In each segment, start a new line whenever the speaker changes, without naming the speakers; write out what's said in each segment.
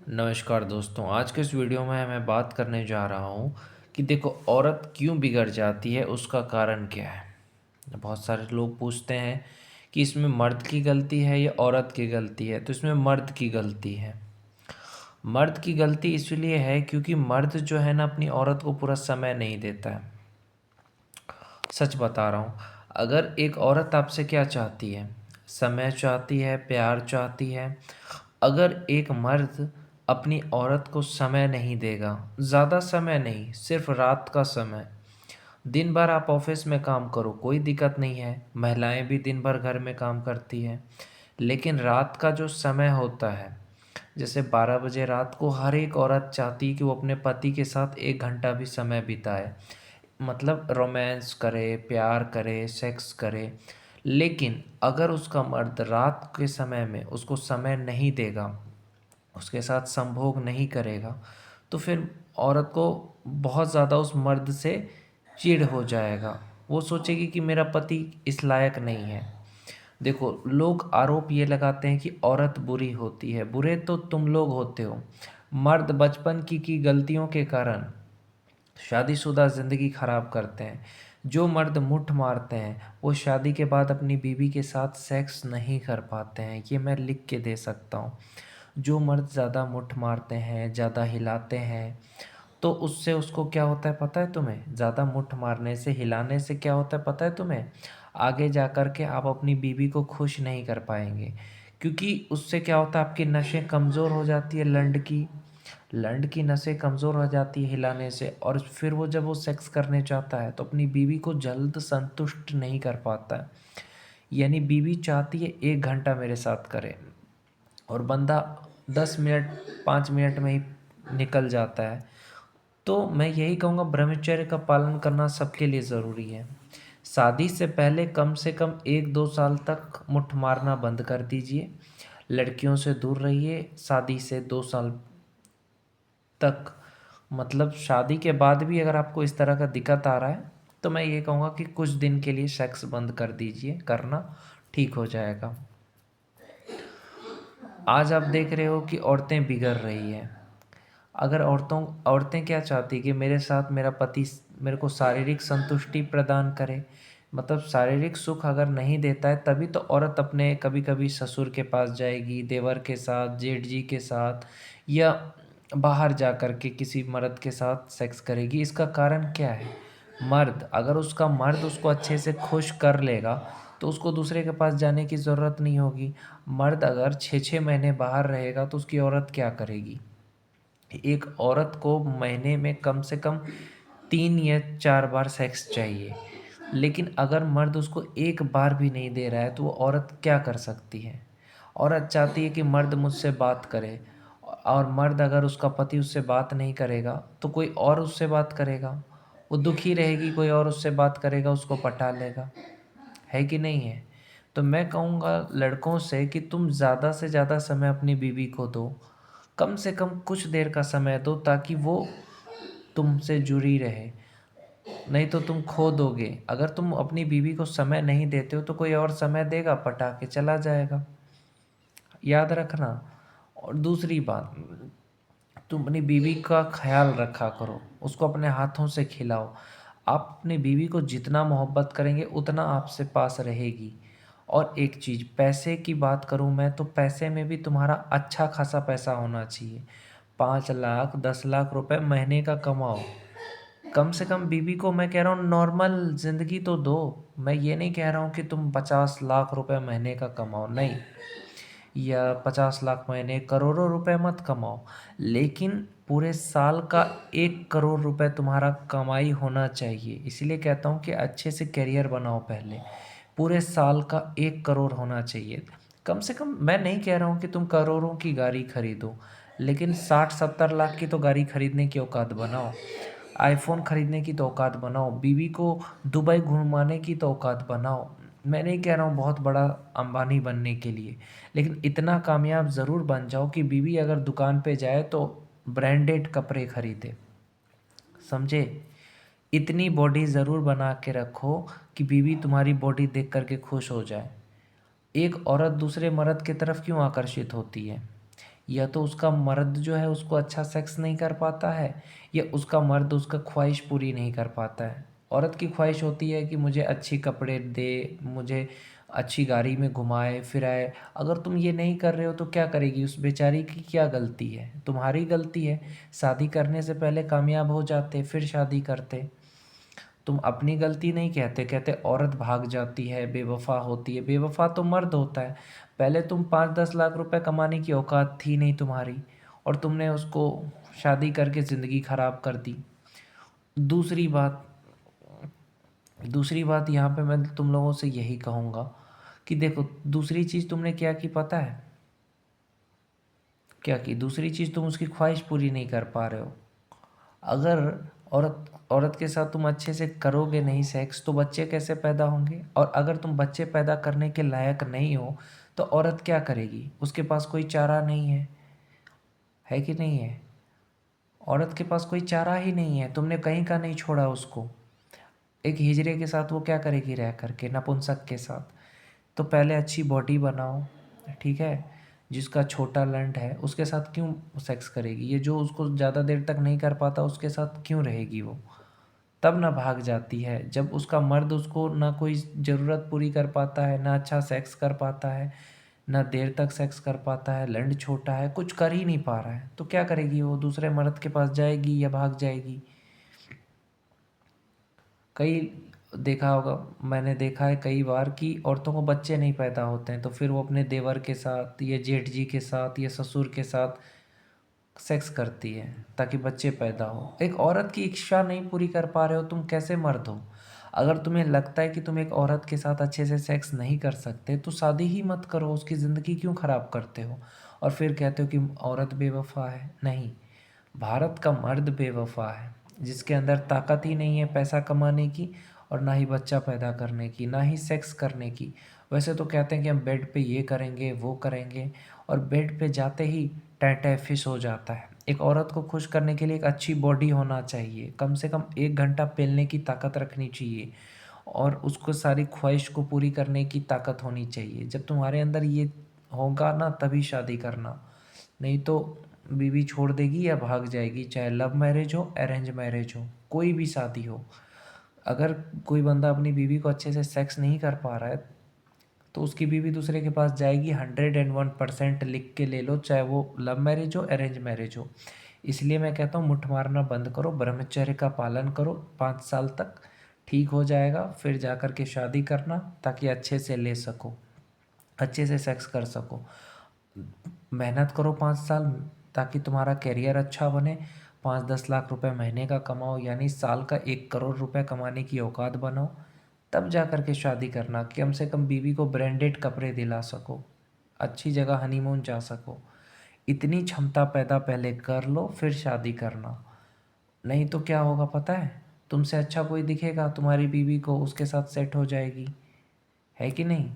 नमस्कार दोस्तों, आज के इस वीडियो में मैं बात करने जा रहा हूँ कि देखो औरत क्यों बिगड़ जाती है, उसका कारण क्या है। बहुत सारे लोग पूछते हैं कि इसमें मर्द की गलती है या औरत की गलती है, तो इसमें मर्द की गलती है। मर्द की गलती इसलिए है क्योंकि मर्द जो है ना अपनी औरत को पूरा समय नहीं देता है। सच बता रहा हूँ, अगर एक औरत आपसे क्या चाहती है, समय चाहती है, प्यार चाहती है। अगर एक मर्द अपनी औरत को समय नहीं देगा, ज़्यादा समय नहीं, सिर्फ रात का समय। दिन भर आप ऑफिस में काम करो, कोई दिक्कत नहीं है, महिलाएं भी दिन भर घर में काम करती हैं। लेकिन रात का जो समय होता है, जैसे 12 बजे रात को, हर एक औरत चाहती है कि वो अपने पति के साथ 1 घंटा भी समय बिताए, मतलब रोमांस करे, प्यार करे, सेक्स करे। लेकिन अगर उसका मर्द रात के समय में उसको समय नहीं देगा, उसके साथ संभोग नहीं करेगा, तो फिर औरत को बहुत ज़्यादा उस मर्द से चिढ़ हो जाएगा। वो सोचेगी कि मेरा पति इस लायक नहीं है। देखो, लोग आरोप ये लगाते हैं कि औरत बुरी होती है। बुरे तो तुम लोग होते हो। मर्द बचपन की गलतियों के कारण शादीशुदा ज़िंदगी ख़राब करते हैं। जो मर्द मुठ मारते हैं वो शादी के बाद अपनी बीवी के साथ सेक्स नहीं कर पाते हैं, ये मैं लिख के दे सकता हूँ। जो मर्द ज़्यादा मुठ मारते हैं, ज़्यादा हिलाते हैं, तो उससे उसको क्या होता है पता है तुम्हें? ज़्यादा मुठ मारने से, हिलाने से क्या होता है पता है तुम्हें? आगे जा कर के आप अपनी बीवी को खुश नहीं कर पाएंगे, क्योंकि उससे क्या होता है, आपकी नसें कमज़ोर हो जाती है। लंड की नसें कमज़ोर हो जाती है हिलाने से, और फिर वो जब वो सेक्स करने चाहता है तो अपनी बीवी को जल्द संतुष्ट नहीं कर पाता है। यानी बीवी चाहती है 1 घंटा मेरे साथ करे, और बंदा 10 मिनट, 5 मिनट में ही निकल जाता है। तो मैं यही कहूँगा, ब्रह्मचर्य का पालन करना सबके लिए ज़रूरी है। शादी से पहले कम से कम 1-2 साल तक मुट्ठ मारना बंद कर दीजिए। लड़कियों से दूर रहिए शादी से 2 साल तक। मतलब शादी के बाद भी अगर आपको इस तरह का दिक्कत आ रहा है, तो मैं ये कहूँगा कि कुछ दिन के लिए सेक्स बंद कर दीजिए, करना ठीक हो जाएगा। आज आप देख रहे हो कि औरतें बिगड़ रही हैं। अगर औरतें क्या चाहती कि मेरे साथ मेरा पति मेरे को शारीरिक संतुष्टि प्रदान करे, मतलब शारीरिक सुख अगर नहीं देता है, तभी तो औरत अपने कभी कभी ससुर के पास जाएगी, देवर के साथ, जेठ जी के साथ, या बाहर जा कर के किसी मर्द के साथ सेक्स करेगी। इसका कारण क्या है? मर्द, अगर उसका मर्द उसको अच्छे से खुश कर लेगा तो उसको दूसरे के पास जाने की ज़रूरत नहीं होगी। मर्द अगर 6-6 महीने बाहर रहेगा तो उसकी औरत क्या करेगी? एक औरत को महीने में कम से कम 3 या 4 बार सेक्स चाहिए। लेकिन अगर मर्द उसको एक बार भी नहीं दे रहा है तो वो औरत क्या कर सकती है? औरत चाहती है कि मर्द मुझसे बात करे, और मर्द अगर उसका पति उससे बात नहीं करेगा तो कोई और उससे बात करेगा। वो दुखी रहेगी, कोई और उससे बात करेगा, उसको पटा लेगा। है कि नहीं है? तो मैं कहूँगा लड़कों से कि तुम ज़्यादा से ज़्यादा समय अपनी बीवी को दो। कम से कम कुछ देर का समय दो, ताकि वो तुमसे जुड़ी रहे। नहीं तो तुम खो दोगे। अगर तुम अपनी बीवी को समय नहीं देते हो तो कोई और समय देगा, पटा के चला जाएगा। याद रखना। और दूसरी बात, तुम अपनी बीवी का ख्याल रखा करो, उसको अपने हाथों से खिलाओ। आप अपनी बीवी को जितना मोहब्बत करेंगे उतना आपसे पास रहेगी। और एक चीज़, पैसे की बात करूं मैं, तो पैसे में भी तुम्हारा अच्छा खासा पैसा होना चाहिए। 5 लाख 10 लाख रुपए महीने का कमाओ। कम से कम बीवी को मैं कह रहा हूँ नॉर्मल ज़िंदगी तो दो। मैं ये नहीं कह रहा हूँ कि तुम 50 लाख रुपए महीने का कमाओ, नहीं, या 50 लाख महीने, करोड़ों रुपए मत कमाओ। लेकिन पूरे साल का 1 करोड़ रुपए तुम्हारा कमाई होना चाहिए। इसीलिए कहता हूँ कि अच्छे से करियर बनाओ पहले। पूरे साल का 1 करोड़ होना चाहिए। कम से कम मैं नहीं कह रहा हूँ कि तुम करोड़ों की गाड़ी खरीदो, लेकिन 60-70 लाख की तो गाड़ी खरीदने की औकात बनाओ। आईफोन खरीदने की तो औकात बनाओ। बीवी को दुबई घुमाने की तो औकात बनाओ। मैं नहीं कह रहा हूँ बहुत बड़ा अंबानी बनने के लिए, लेकिन इतना कामयाब ज़रूर बन जाओ कि बीवी अगर दुकान पे जाए तो ब्रांडेड कपड़े खरीदे। समझे? इतनी बॉडी ज़रूर बना के रखो कि बीवी तुम्हारी बॉडी देख कर के खुश हो जाए। एक औरत दूसरे मर्द की तरफ क्यों आकर्षित होती है? या तो उसका मर्द जो है उसको अच्छा सेक्स नहीं कर पाता है, या उसका मर्द उसका ख्वाहिश पूरी नहीं कर पाता है। औरत की ख्वाहिश होती है कि मुझे अच्छी कपड़े दे, मुझे अच्छी गाड़ी में घुमाए फिराए। अगर तुम ये नहीं कर रहे हो तो क्या करेगी? उस बेचारी की क्या गलती है? तुम्हारी गलती है। शादी करने से पहले कामयाब हो जाते फिर शादी करते। तुम अपनी गलती नहीं कहते, कहते औरत भाग जाती है, बेवफा होती है। बेवफा तो मर्द होता है। पहले तुम 5-10 लाख रुपए कमाने की औकात थी नहीं तुम्हारी, और तुमने उसको शादी करके ज़िंदगी ख़राब कर दी। दूसरी बात दूसरी बात यहाँ पे मैं तुम लोगों से यही कहूँगा कि देखो, दूसरी चीज़ तुमने क्या की पता है? क्या की दूसरी चीज़? तुम उसकी ख्वाहिश पूरी नहीं कर पा रहे हो। अगर औरत औरत के साथ तुम अच्छे से करोगे नहीं सेक्स, तो बच्चे कैसे पैदा होंगे? और अगर तुम बच्चे पैदा करने के लायक नहीं हो तो औरत क्या करेगी? उसके पास कोई चारा नहीं है कि नहीं है? औरत के पास कोई चारा ही नहीं है, तुमने कहीं का नहीं छोड़ा उसको। एक हिजड़े के साथ वो क्या करेगी रह करके, नपुंसक के साथ? तो पहले अच्छी बॉडी बनाओ, ठीक है? जिसका छोटा लंट है उसके साथ क्यों सेक्स करेगी? ये जो उसको ज़्यादा देर तक नहीं कर पाता उसके साथ क्यों रहेगी वो? तब ना भाग जाती है जब उसका मर्द उसको ना कोई ज़रूरत पूरी कर पाता है, ना अच्छा सेक्स कर पाता है, ना देर तक सेक्स कर पाता है, लंड छोटा है, कुछ कर ही नहीं पा रहा है, तो क्या करेगी वो? दूसरे मर्द के पास जाएगी या भाग जाएगी? कई देखा होगा, मैंने देखा है कई बार कि औरतों को बच्चे नहीं पैदा होते हैं तो फिर वो अपने देवर के साथ या जेठ जी के साथ या ससुर के साथ सेक्स करती है ताकि बच्चे पैदा हो। एक औरत की इच्छा नहीं पूरी कर पा रहे हो, तुम कैसे मर्द हो? अगर तुम्हें लगता है कि तुम एक औरत के साथ अच्छे से सेक्स नहीं कर सकते तो शादी ही मत करो, उसकी ज़िंदगी क्यों ख़राब करते हो? और फिर कहते हो कि औरत बेवफा है। नहीं, भारत का मर्द बेवफा है, जिसके अंदर ताकत ही नहीं है पैसा कमाने की, और ना ही बच्चा पैदा करने की, ना ही सेक्स करने की। वैसे तो कहते हैं कि हम बेड पे ये करेंगे वो करेंगे, और बेड पे जाते ही टै फिश हो जाता है। एक औरत को खुश करने के लिए एक अच्छी बॉडी होना चाहिए, कम से कम 1 घंटा पेलने की ताकत रखनी चाहिए, और उसको सारी ख्वाहिश को पूरी करने की ताकत होनी चाहिए। जब तुम्हारे अंदर ये होगा ना तभी शादी करना, नहीं तो बीवी छोड़ देगी या भाग जाएगी। चाहे लव मैरिज हो, अरेंज मैरिज हो, कोई भी शादी हो। अगर कोई बंदा अपनी बीवी को अच्छे से सेक्स नहीं कर पा रहा है तो उसकी बीवी दूसरे के पास जाएगी। 101% लिख के ले लो, चाहे वो लव मैरिज हो अरेंज मैरिज हो। इसलिए मैं कहता हूँ मुठ मारना बंद करो, ब्रह्मचर्य का पालन करो 5 साल तक, ठीक हो जाएगा। फिर जा कर के शादी करना ताकि अच्छे से ले सको, अच्छे से सेक्स कर सको। मेहनत करो 5 साल ताकि तुम्हारा करियर अच्छा बने। 5-10 लाख रुपए महीने का कमाओ, यानी साल का 1 करोड़ रुपए कमाने की औकात बनाओ। तब जा कर के शादी करना, कम से कम बीवी को ब्रांडेड कपड़े दिला सको, अच्छी जगह हनीमून जा सको। इतनी क्षमता पैदा पहले कर लो फिर शादी करना। नहीं तो क्या होगा पता है? तुमसे अच्छा कोई दिखेगा, तुम्हारी बीवी को उसके साथ सेट हो जाएगी, है कि नहीं?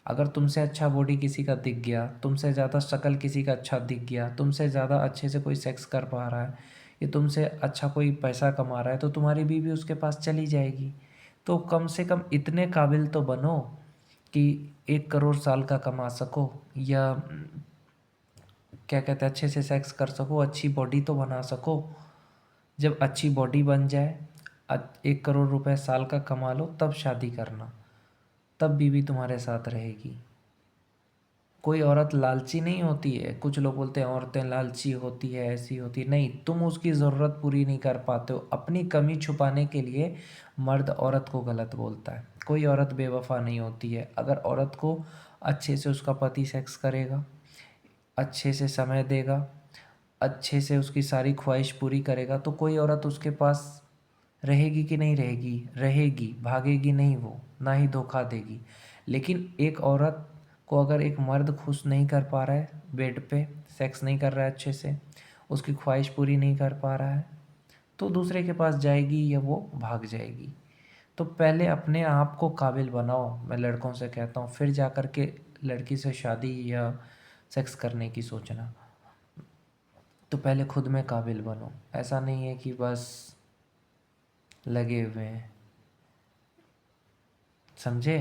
अगर तुमसे अच्छा बॉडी किसी का दिख गया, तुमसे ज़्यादा शक्ल किसी का अच्छा दिख गया, तुमसे ज़्यादा अच्छे से कोई सेक्स कर पा रहा है, या तुमसे अच्छा कोई पैसा कमा रहा है, तो तुम्हारी बीवी उसके पास चली जाएगी। तो कम से कम इतने काबिल तो बनो कि 1 करोड़ साल का कमा सको, या क्या कहते हैं अच्छे से सेक्स कर सको, अच्छी बॉडी तो बना सको। जब अच्छी बॉडी बन जाए, 1 करोड़ रुपए साल का कमा लो, तब शादी करना, तब बीवी तुम्हारे साथ रहेगी। कोई औरत लालची नहीं होती है। कुछ लोग बोलते हैं औरतें लालची होती है, ऐसी होती है। नहीं, तुम उसकी ज़रूरत पूरी नहीं कर पाते हो। अपनी कमी छुपाने के लिए मर्द औरत को गलत बोलता है। कोई औरत बेवफा नहीं होती है। अगर औरत को अच्छे से उसका पति सेक्स करेगा, अच्छे से समय देगा, अच्छे से उसकी सारी ख्वाहिश पूरी करेगा, तो कोई औरत उसके पास रहेगी कि नहीं रहेगी? रहेगी, भागेगी नहीं वो, ना ही धोखा देगी। लेकिन एक औरत को अगर एक मर्द खुश नहीं कर पा रहा है, बेड पे सेक्स नहीं कर रहा है अच्छे से, उसकी ख्वाहिश पूरी नहीं कर पा रहा है, तो दूसरे के पास जाएगी या वो भाग जाएगी। तो पहले अपने आप को काबिल बनाओ, मैं लड़कों से कहता हूँ, फिर जा कर के लड़की से शादी या सेक्स करने की सोचना। तो पहले खुद में काबिल बनो। ऐसा नहीं है कि बस लगे हुए हैं, समझे?